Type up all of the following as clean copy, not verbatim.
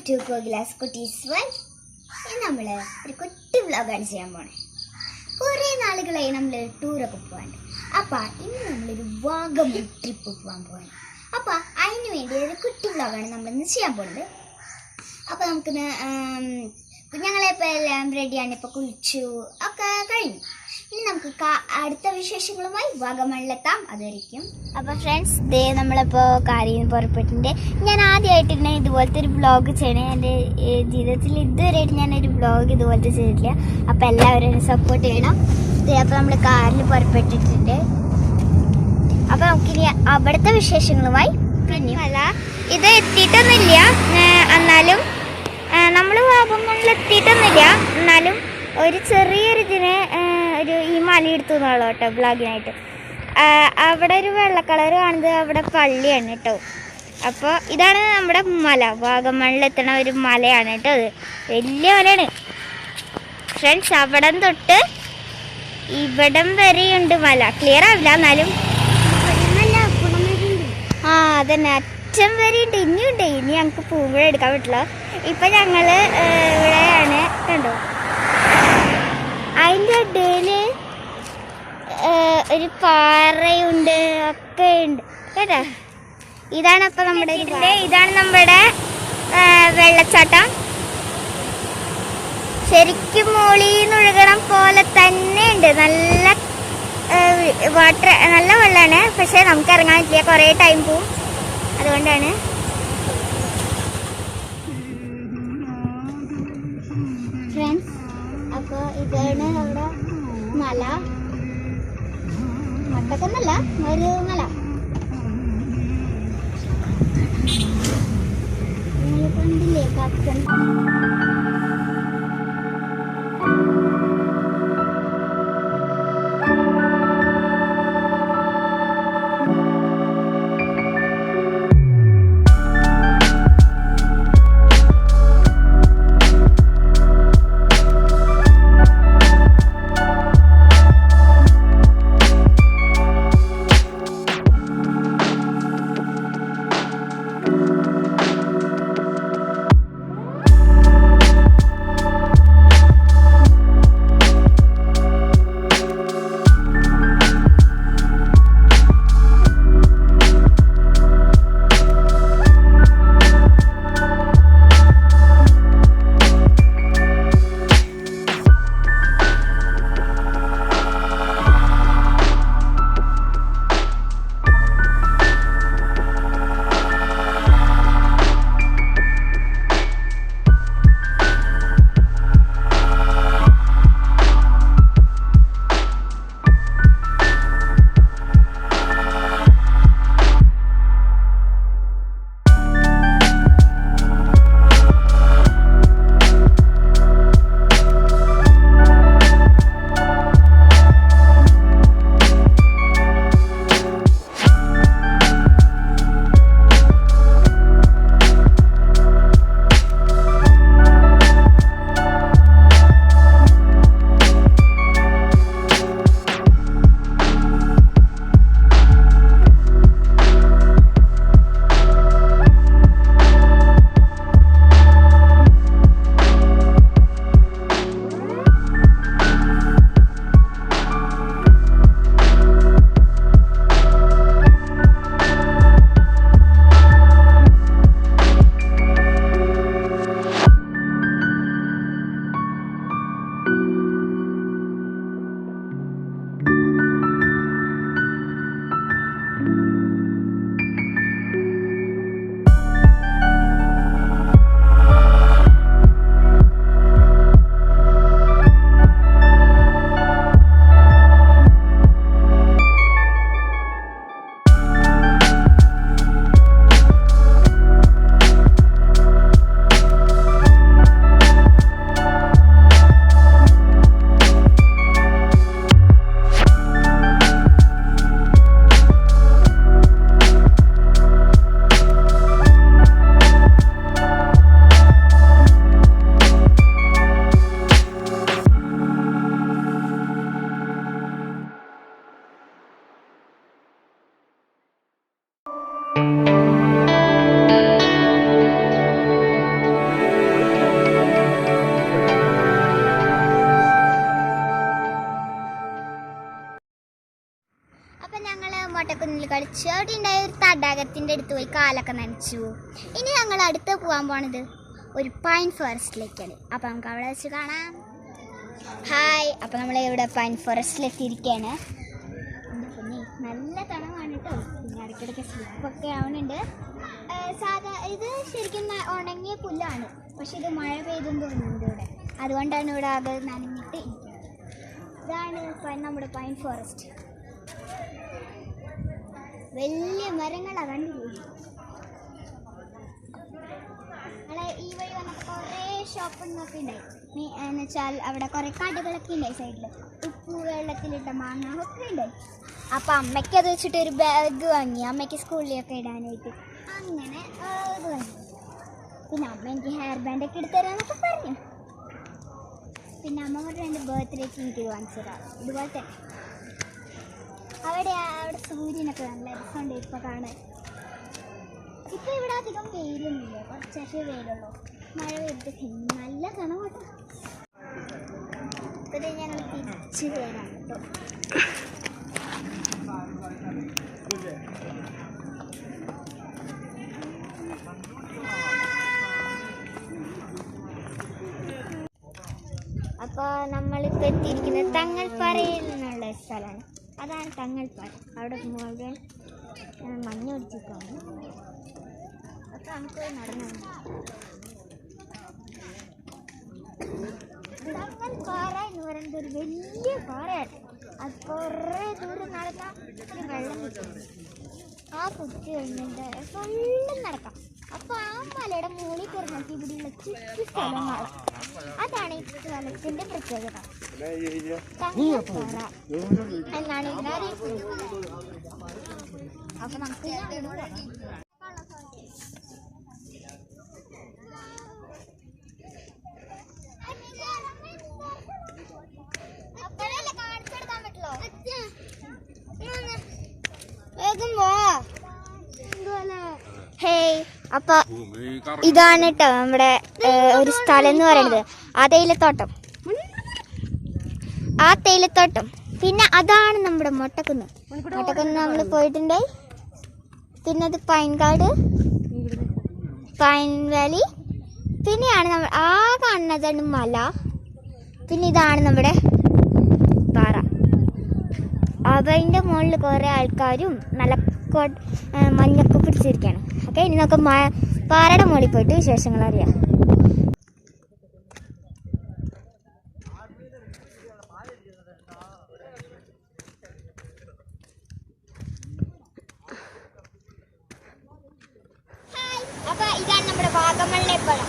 To കോഗ്ലാസ് കുട്ടീസ് world. നമ്മൾ ഒരു കുട്ടി വ്ലോഗാണ് ചെയ്യാൻ പോണേ. കുറേ നാളുകളായി നമ്മൾ ടൂറൊക്കെ പോകാണ്ട്. അപ്പം ഇന്ന് നമ്മളൊരു വാഗമൺ ട്രിപ്പ് പോകാൻ പോവാണ്. അപ്പം അതിന് വേണ്ടി ഒരു കുട്ടി വ്ലോഗാണ് നമ്മളിന്ന് ചെയ്യാൻ പോകുന്നത്. അപ്പം നമുക്കിന്ന് ഞങ്ങളിപ്പോൾ എല്ലാം റെഡിയാണ്. ഇപ്പോൾ കുളിച്ചു ഒക്കെ കഴിഞ്ഞു. ഇനി നമുക്ക് അടുത്ത വിശേഷങ്ങളുമായി വാഗമണിലെത്താം. അതായിരിക്കും. അപ്പോൾ ഫ്രണ്ട്സ്, ദേ നമ്മളിപ്പോൾ കാര്യം പുറപ്പെട്ടിട്ടുണ്ട്. ഞാൻ ആദ്യമായിട്ടാണ് ഇതുപോലത്തെ ഒരു വ്ളോഗ് ചെയ്യണേ. എൻ്റെ ജീവിതത്തിൽ ഇതുവരെയായിട്ട് ഞാനൊരു വ്ളോഗ് ഇതുപോലത്തെ ചെയ്തിട്ടില്ല. അപ്പോൾ എല്ലാവരും സപ്പോർട്ട് ചെയ്യണം. അപ്പോൾ നമ്മൾ കാറിൽ പുറപ്പെട്ടിട്ടുണ്ട്. അപ്പോൾ നമുക്കിനി അവിടുത്തെ വിശേഷങ്ങളുമായി പിന്നെ അല്ല ഇത് എത്തിയിട്ടൊന്നുമില്ല. എന്നാലും നമ്മൾ വാഗമണിൽ എത്തിയിട്ടൊന്നുമില്ല. എന്നാലും ഒരു ചെറിയൊരിതിന് ഈ മല എടുത്തു എന്നുള്ളൂ കേട്ടോ വ്ളോഗിനായിട്ട്. അവിടെ ഒരു വെള്ള കളർ കാണുന്നത് അവിടെ പള്ളിയാണ് കേട്ടോ. അപ്പോൾ ഇതാണ് നമ്മുടെ മല. വാഗമണിലെത്തണ ഒരു മലയാണ് കേട്ടോ. അത് വലിയ മലയാണ് ഫ്രണ്ട്സ്. അവിടം തൊട്ട് ഇവിടം വരെയുണ്ട് മല. ക്ലിയർ ആവില്ല എന്നാലും അതന്നെ അറ്റം വരെയുണ്ട്. ഇനിയുണ്ട്. ഇനി ഞങ്ങൾക്ക് പൂമ്പഴ എടുക്കാൻ പറ്റില്ല. ഇപ്പം ഞങ്ങൾ ഇവിടെയാണ് കണ്ടോ. അതിൻ്റെ ഇടയിൽ ഒരു പാറയുണ്ട് ഒക്കെ ഉണ്ട് കേട്ടോ. ഇതാണ് അപ്പം നമ്മുടെ ഇതാണ് നമ്മുടെ വെള്ളച്ചാട്ടം. ശരിക്കും മോളിന്ന് ഒഴുകണം പോലെ തന്നെ ഉണ്ട്. നല്ല വാട്ടർ, നല്ല വെള്ളമാണ്. പക്ഷെ നമുക്ക് ഇറങ്ങാൻ പറ്റില്ല, കുറേ ടൈം പോവും. അതുകൊണ്ടാണ് ഫ്രണ്ട്സ്. അപ്പോൾ ഇതാണ് അവിടെ മല. മട്ടക്കെന്നല്ല, ഒരു മല. നിങ്ങൾ കണ്ടില്ലേ കക്കൻ? കളിച്ചു. അവിടെ ഉണ്ടായ ഒരു തടാകത്തിൻ്റെ അടുത്ത് പോയി കാലൊക്കെ നനച്ചു. ഇനി ഞങ്ങൾ അടുത്ത് പോകാൻ പോണത് ഒരു പൈൻ ഫോറസ്റ്റിലേക്കാണ്. അപ്പം നമുക്ക് അവിടെ വെച്ച് കാണാം. ഹായ്, അപ്പം നമ്മൾ ഇവിടെ പൈൻ ഫോറസ്റ്റിലെത്തിയിരിക്കുകയാണ്. നല്ല തണവാണ് കേട്ടോ. പിന്നെ ഇടയ്ക്കിടയ്ക്ക് സ്ലിപ്പൊക്കെ ആവുന്നുണ്ട്. ഇത് ശരിക്കും ഉണങ്ങിയ പുല്ലാണ്, പക്ഷെ ഇത് മഴ പെയ്തെന്ന് തോന്നുന്നുണ്ട് ഇവിടെ. അതുകൊണ്ടാണ് ഇവിടെ അത് നനഞ്ഞിട്ട് ഇരിക്കുന്നത്. ഇതാണ് നമ്മുടെ പൈൻ ഫോറസ്റ്റ്. വലിയ മരങ്ങളാണ്, കണ്ടില്ലേ? നമ്മളെ ഈ വഴി വന്നപ്പോൾ കുറേ ഷോപ്പിങ്ങൊക്കെ ഉണ്ടായി. എന്ന് വെച്ചാൽ അവിടെ കുറേ കടകളൊക്കെ ഉണ്ടായി സൈഡിൽ. ഉപ്പ് വെള്ളത്തിലിട്ട മാങ്ങ ഒക്കെ ഉണ്ടായി. അപ്പം അമ്മയ്ക്ക് അത് വെച്ചിട്ട് ഒരു ബാഗ് വാങ്ങി, അമ്മയ്ക്ക് സ്കൂളിലൊക്കെ ഇടാനായിട്ട്. അങ്ങനെ ഇത് വാങ്ങി. പിന്നെ അമ്മ എനിക്ക് ഹെയർ ബാൻഡൊക്കെ എടുത്തു തരാമെന്നൊക്കെ പറഞ്ഞു. പിന്നെ അമ്മ പറഞ്ഞ എൻ്റെ ബർത്ത്ഡേക്ക് എനിക്ക് വാങ്ങിച്ചു തരാം. ഇതുപോലെ തന്നെ അവിടെ സൂര്യനൊക്കെ നല്ല രസമുണ്ട് ഇപ്പോൾ കാണാൻ. ഇപ്പം ഇവിടെ അധികം വെയിലൊന്നുമില്ല, കുറച്ചേ വെയിലുള്ളൂ. മഴ പെയ്തിട്ട് നല്ല തണുപ്പാണ്. ഇപ്പം ഞങ്ങൾ തിരിച്ച് വരാം കേട്ടോ. അപ്പോൾ നമ്മളിപ്പോൾ എത്തിയിരിക്കുന്നത് തങ്ങൾപ്പാറയിൽ നിന്നുള്ള സ്ഥലമാണ്. അതാണ് തങ്ങൾപ്പാറ. അവിടെ മുഴുവൻ മഞ്ഞ് പിടിച്ചിട്ടാണ്. അപ്പോൾ നമുക്ക് നടന്നു. തങ്ങൾപ്പാറ എന്ന് പറയുന്നത് ഒരു വലിയ പാറയാണ്. അത് കുറേ ദൂരം നടന്നാൽ ഒരു വെള്ളം കിട്ടും. ആ കുത്തി കഴിഞ്ഞിട്ട് വെള്ളം നടക്കാം. അപ്പോൾ ആ മലയുടെ മുകളിൽ കുറഞ്ഞിട്ട് ഇവിടെയുള്ള ചുറ്റു സ്ഥലങ്ങൾ. അതാണ് ഈ സ്ഥലത്തിൻ്റെ പ്രത്യേകത. തങ്ങൾപ്പാറ എന്നാണ് ഇതിനെ അറിയപ്പെടുന്നത്. അപ്പോൾ നമുക്ക് അപ്പൊ ഇതാണ് കേട്ടോ നമ്മുടെ ഒരു സ്ഥലം എന്ന് പറയുന്നത്. ആ തേയിലത്തോട്ടം. പിന്നെ അതാണ് നമ്മുടെ മൊട്ടക്കുന്ന്. നമ്മൾ പോയിട്ടുണ്ടായി. പിന്നെ അത് പൈൻകാട്, പൈൻ വാലി. പിന്നെയാണ് നമ്മൾ ആ കാണുന്നതാണ് മല. പിന്നെ ഇതാണ് നമ്മുടെ പാറ. അതിൻ്റെ മുകളിൽ കുറേ ആൾക്കാരും നല്ല മഞ്ഞൊക്കെ പിടിച്ചിരിക്കുകയാണ്. ഓക്കെ, ഇനി നമുക്ക് പാറയുടെ മുകളിൽ പോയിട്ട് വിശേഷങ്ങൾ അറിയാം. അപ്പൊ ഇതാണ് നമ്മുടെ വാഗമണിലെ പഴം.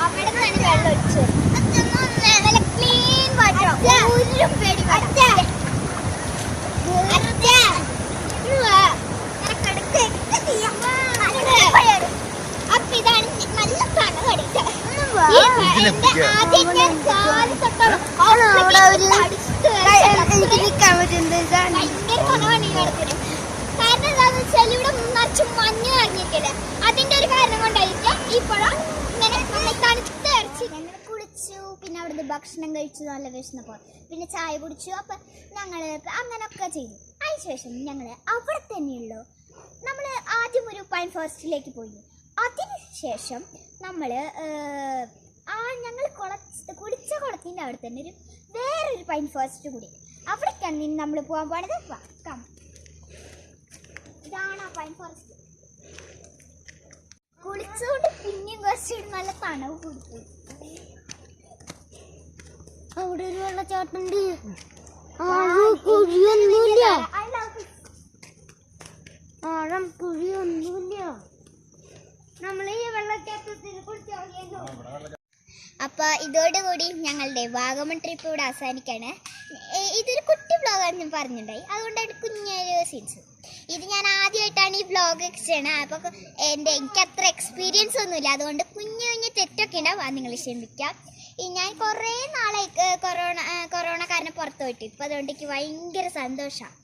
അവിടെ തന്നെ വെള്ളം ഒഴിച്ചു ക്ലീൻ വാട്ടർ. അപ്പൊ ഇതാണ് നല്ല തണുപടിച്ച കാരണം എന്താണെന്ന് വെച്ചാൽ ഇവിടെ നിറച്ചും മഞ്ഞ് നിറഞ്ഞിരിക്കല്ലേ. അതിന്റെ ഒരു കാരണം കൊണ്ടായിരിക്കാം ഈ പഴം ഇങ്ങനെ തണുത്ത് അരച്ച്. ഞങ്ങൾ കുളിച്ചു, പിന്നെ അവിടുന്ന് ഭക്ഷണം കഴിച്ചു, നല്ല വിശന്നപ്പോൾ പിന്നെ ചായ കുടിച്ചു. അപ്പൊ ഞങ്ങൾ അങ്ങനെയൊക്കെ ചെയ്തു. അതിനുശേഷം ഞങ്ങൾ അവിടെ തന്നെയുള്ളൂ. നമ്മൾ ആദ്യം ഒരു പൈൻ ഫോറസ്റ്റിലേക്ക് പോയി. അതിനുശേഷം നമ്മൾ ഞങ്ങൾ കുളിച്ച കുളത്തിൻ്റെ അവിടെ തന്നെ വേറൊരു പൈൻ ഫോറസ്റ്റ് കൂടി. അവിടേക്കാണ് ഇനി നമ്മൾ പോകാൻ പോണത്. ഇതാണ് ആ പൈൻ ഫോറസ്റ്റ്. കുളിച്ചുകൊണ്ട് പിന്നെയും കുറച്ച് നല്ല തണവ് കൊടുത്തു. അവിടെ ഒരു വെള്ളച്ചാട്ടുണ്ട്. നമ്മൾ ഈ വെള്ളച്ചാട്ടത്തിൽ കുളിച്ചു. അപ്പോൾ ഇതോടുകൂടി ഞങ്ങളുടെ വാഗമൺ ട്രിപ്പ് ഇവിടെ അവസാനിക്കുകയാണ്. ഇതൊരു കുട്ടി വ്ളോഗാണെന്ന് പറഞ്ഞിട്ടുണ്ടായി, അതുകൊണ്ടാണ് കുഞ്ഞൊരു സീൻസ്. ഇത് ഞാൻ ആദ്യമായിട്ടാണ് ഈ വ്ളോഗ് ചെയ്യണത്. അപ്പോൾ എനിക്ക് അത്ര എക്സ്പീരിയൻസ് ഒന്നുമില്ല, അതുകൊണ്ട് കുഞ്ഞു കുഞ്ഞു തെറ്റൊക്കെ ഉണ്ടാവും. അത് നിങ്ങൾ ക്ഷമിക്കാം. ഞാൻ കുറേ നാളായി കൊറോണ കാരണം പുറത്ത് പോയിട്ട്. ഇപ്പോൾ അതുകൊണ്ട് എനിക്ക് ഭയങ്കര സന്തോഷമാണ്.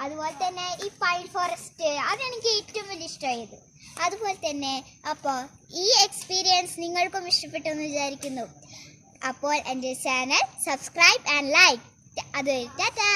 അതുപോലെ തന്നെ ഈ പൈൻ ഫോറസ്റ്റ് അതെനിക്ക് ഏറ്റവും വലിയ ഇഷ്ടമായത്. അതുപോലെ തന്നെ അപ്പോൾ ഈ എക്സ്പീരിയൻസ് നിങ്ങൾക്കും ഇഷ്ടപ്പെട്ടു എന്ന് വിചാരിക്കുന്നു. അപ്പോൾ എൻ്റെ ചാനൽ സബ്സ്ക്രൈബ് ആൻഡ് ലൈക്ക്. അതുവരെ ടാറ്റാ.